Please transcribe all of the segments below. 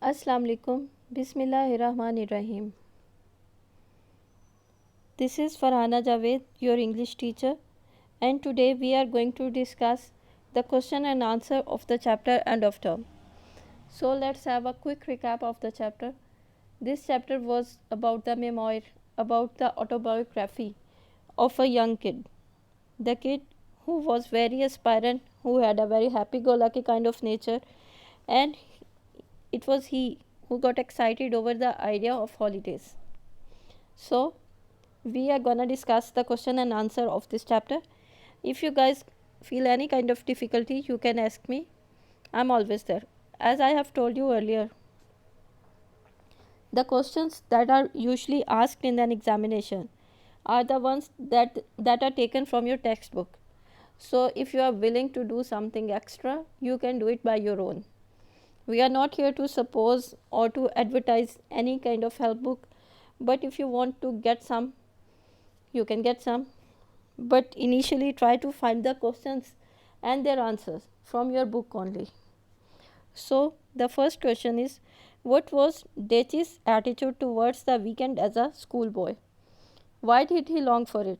Assalamu alaikum. Bismillahirrahmanirrahim. This is Farhana Javed, your English teacher, and today we are going to discuss the question and answer of the chapter End of Term. So let's have a quick recap of the chapter. This chapter was about the memoir, about the autobiography of a young kid. The kid who was very aspirant, who had a very happy-go-lucky kind of nature, and it was he who got excited over the idea of holidays. So, we are gonna discuss the question and answer of this chapter. If you guys feel any kind of difficulty, you can ask me. I'm always there. As I have told you earlier, the questions that are usually asked in an examination are the ones that are taken from your textbook. So, if you are willing to do something extra, you can do it by your own. We are not here to suppose or to advertise any kind of help book, but if you want to get some, you can get some. But initially, try to find the questions and their answers from your book only. So, the first question is, what was Dechi's attitude towards the weekend as a schoolboy? Why did he long for it?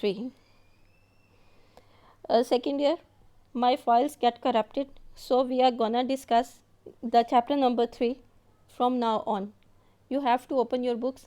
3. Second year, my files get corrupted, so we are gonna discuss the chapter number 3 from now on. You have to open your books.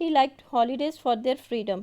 He liked holidays for their freedom.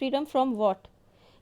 Freedom from what?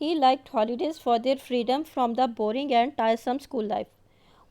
He liked holidays for their freedom from the boring and tiresome school life.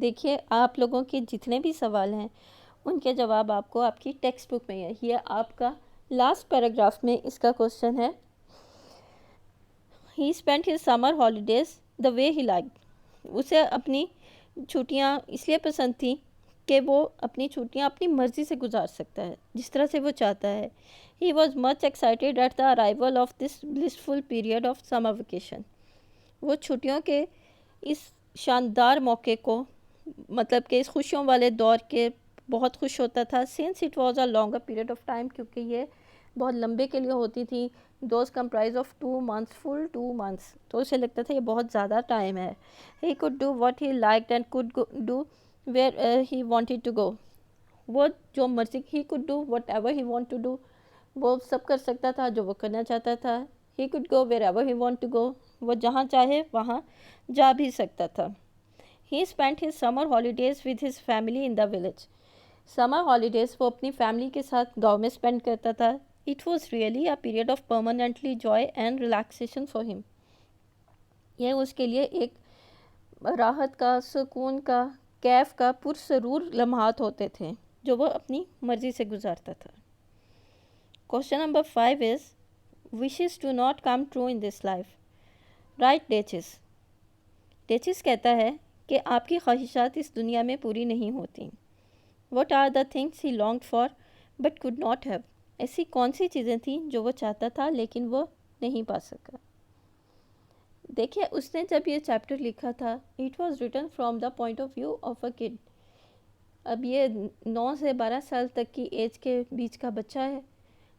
دیکھیے آپ لوگوں کے جتنے بھی سوال ہیں ان کے جواب آپ کو آپ کی ٹیکسٹ بک میں ہے. یہ آپ کا لاسٹ پیراگراف میں اس کا کوشچن ہے. ہی اسپینڈ ہز سمر ہالیڈیز دا وے ہی لائک. اسے اپنی چھٹیاں اس لیے پسند تھیں کہ وہ اپنی چھٹیاں اپنی مرضی سے گزار سکتا ہے جس طرح سے وہ چاہتا ہے. He was much excited at the arrival of this blissful period of summer vacation. وہ چھٹیوں کے اس شاندار موقع کو مطلب کہ اس خوشیوں والے دور کے بہت خوش ہوتا تھا. Since it was a longer period of time, کیونکہ یہ بہت لمبے کے لیے ہوتی تھی. Those comprise of 2 months, full 2 months, تو اسے لگتا تھا یہ بہت زیادہ ٹائم ہے. ہی could do what he liked and could do where he wanted to go. وہ جو مرضی he could do whatever he want to do, وہ سب کر سکتا تھا جو وہ کرنا چاہتا تھا. he could go wherever he want to go, وہ جہاں چاہے وہاں جا بھی سکتا تھا. he spent his summer holidays with his family in the village. summer holidays وہ اپنی فیملی کے ساتھ گاؤں میں اسپینڈ کرتا تھا. it was really a period of permanently joy and relaxation for him. یہ اس کے لیے ایک راحت کا, سکون کا, کیف کا پرسرور لمحات ہوتے تھے جو وہ اپنی مرضی سے گزارتا تھا. Question number 5 is, wishes do not come true in this life. Write Duchess. Duchess کہتا ہے کہ آپ کی خواہشات اس دنیا میں پوری نہیں ہوتی. What are the things he longed for but could not have. ایسی کون سی چیزیں تھیں جو وہ چاہتا تھا لیکن وہ نہیں پا سکا. دیکھیے اس نے جب یہ چیپٹر لکھا تھا, it was written from the point of view of a kid. اب یہ 9 سے 12 سال تک کی ایج کے بیچ کا بچہ ہے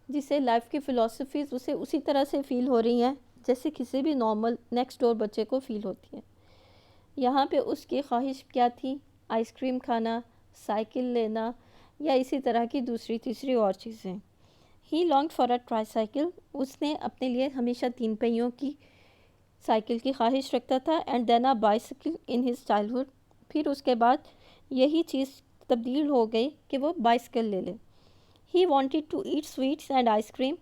جسے لائف کی فلاسفیز اسے اسی طرح سے فیل ہو رہی ہیں جیسے کسی بھی نارمل نیکسٹ ڈور بچے کو فیل ہوتی ہے. یہاں پہ اس کی خواہش کیا تھی؟ آئس کریم کھانا, سائیکل لینا یا اسی طرح کی دوسری تیسری اور چیزیں. ہی لانگڈ فار اے ٹرائی سائیکل. اس نے اپنے لیے ہمیشہ 3 پہیوں کی سائیکل کی خواہش رکھتا تھا. And then a bicycle in his childhood. پھر اس کے بعد یہی چیز تبدیل ہو گئی کہ وہ بائسیکل لے لے. He wanted to eat sweets and ice cream.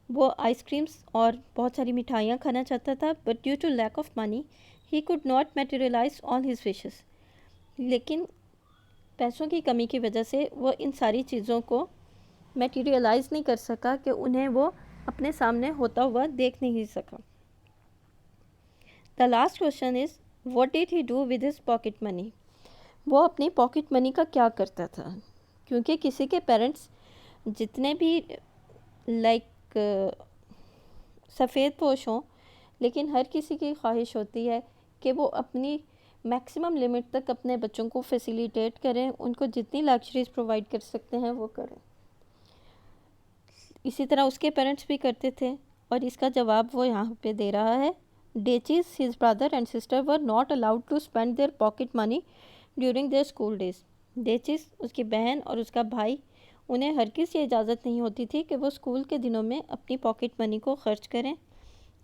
وہ آئس کریمس اور بہت ساری مٹھائیاں کھانا چاہتا تھا. But due to lack of money he could not materialise all his wishes. لیکن پیسوں کی کمی کی وجہ سے وہ ان ساری چیزوں کو میٹیریلائز نہیں کر سکا کہ انہیں وہ اپنے سامنے ہوتا ہوا دیکھ نہیں سکا. The last question is, what did he do with his pocket money. وہ اپنی پاکٹ منی کا کیا کرتا تھا؟ کیونکہ کسی کے پیرنٹس جتنے بھی لائک سفید پوش ہوں, لیکن ہر کسی کی خواہش ہوتی ہے کہ وہ اپنی میکسیمم لمٹ تک اپنے بچوں کو فیسیلیٹیٹ کریں, ان کو جتنی لگژریز پرووائڈ کر سکتے ہیں وہ کریں. اسی طرح اس کے پیرنٹس بھی کرتے تھے اور اس کا جواب وہ یہاں پہ دے رہا ہے. Duchess, his brother and sister were not allowed to spend their pocket money during their school days. Duchess, اس کی بہن اور اس کا بھائی, انہیں ہرگز یہ اجازت نہیں ہوتی تھی کہ وہ اسکول کے دنوں میں اپنی پاکٹ منی کو خرچ کریں.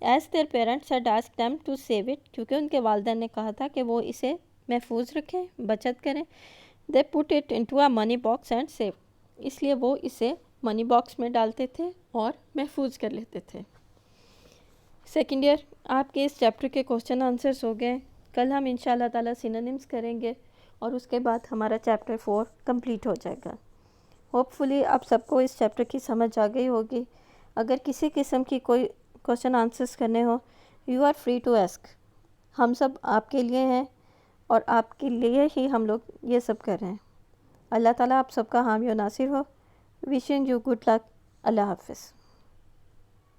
As their parents had asked them to save it. کیونکہ ان کے والدین نے کہا تھا کہ وہ اسے محفوظ رکھیں, بچت کریں. They put it into a money box and save. اس لیے وہ اسے منی باکس میں ڈالتے تھے اور محفوظ کر لیتے تھے. سیکنڈ ایئر آپ کے اس چیپٹر کے کوشچن آنسرس ہو گئے. کل ہم انشاءاللہ تعالیٰ سینونیمز کریں گے اور اس کے بعد ہمارا چیپٹر 4 کمپلیٹ ہو جائے گا. ہوپ فلی آپ سب کو اس چیپٹر کی سمجھ آ گئی ہوگی. اگر کسی قسم کی کوئی کوشچن آنسرس کرنے ہو, you are free to ask. ہم سب آپ کے لیے ہیں اور آپ کے لیے ہی ہم لوگ یہ سب کر رہے ہیں. اللہ تعالیٰ آپ سب کا حامی و ناصر ہو. Wishing you good luck. Allah حافظ.